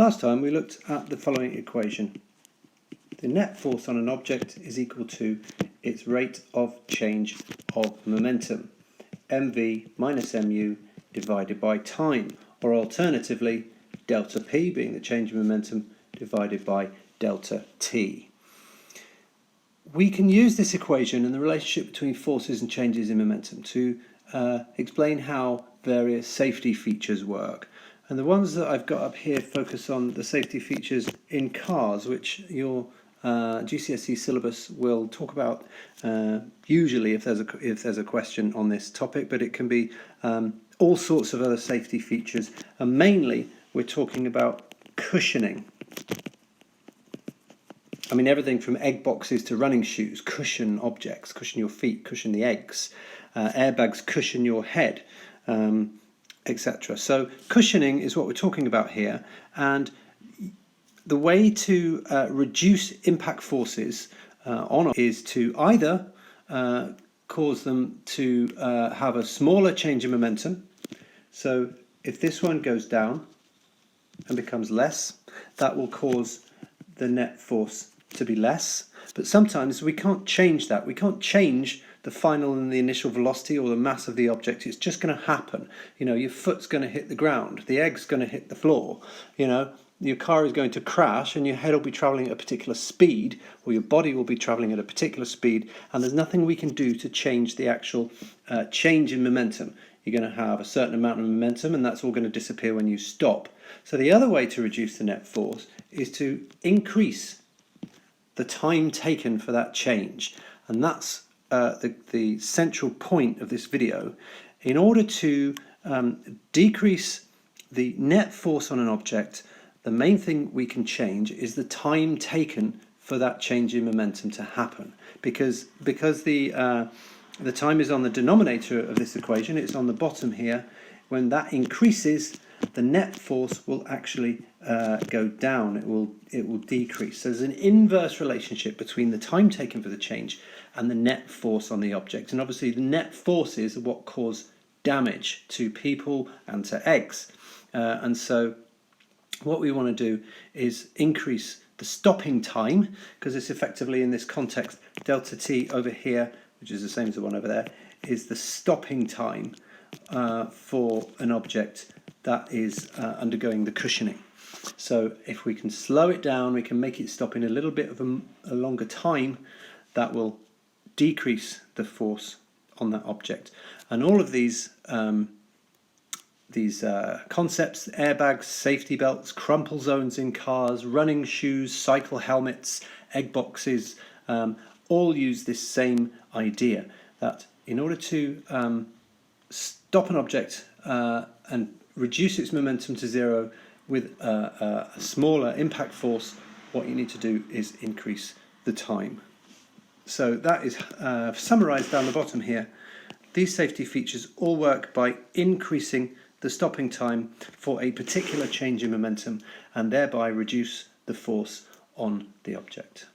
Last time we looked at the following equation. The net force on an object is equal to its rate of change of momentum, mv minus mu divided by time, or alternatively delta p being the change of momentum divided by delta t. We can use this equation and the relationship between forces and changes in momentum to explain how various safety features work. And the ones that I've got up here focus on the safety features in cars, which your GCSE syllabus will talk about usually if there's a question on this topic, but it can be all sorts of other safety features, and mainly we're talking about cushioning. I mean, everything from egg boxes to running shoes cushion objects, cushion your feet, cushion the eggs. Airbags cushion your head, etc. So cushioning is what we're talking about here, and the way to reduce impact forces on is to either cause them to have a smaller change in momentum. So if this one goes down and becomes less, that will cause the net force to be less. But sometimes we can't change that. We can't change the final and the initial velocity or the mass of the object. It's just going to happen. You know, your foot's going to hit the ground, the egg's going to hit the floor, you know, your car is going to crash and your head will be travelling at a particular speed, or your body will be travelling at a particular speed, and there's nothing we can do to change the actual change in momentum. You're going to have a certain amount of momentum and that's all going to disappear when you stop. So the other way to reduce the net force is to increase the time taken for that change, and that's the central point of this video. In order to decrease the net force on an object, the main thing we can change is the time taken for that change in momentum to happen, because the time is on the denominator of this equation, it's on the bottom here. When that increases, the net force will actually go down, it will decrease. So there's an inverse relationship between the time taken for the change and the net force on the object, and obviously the net forces are what cause damage to people and to eggs, and so what we want to do is increase the stopping time, because it's effectively, in this context, delta t over here, which is the same as the one over there, is the stopping time for an object that is undergoing the cushioning. So if we can slow it down, we can make it stop in a little bit of a longer time, that will decrease the force on that object. And all of these concepts, airbags, safety belts, crumple zones in cars, running shoes, cycle helmets, egg boxes, all use this same idea, that in order to stop an object and reduce its momentum to zero with a smaller impact force, what you need to do is increase the time. So that is summarized down the bottom here. These safety features all work by increasing the stopping time for a particular change in momentum and thereby reduce the force on the object.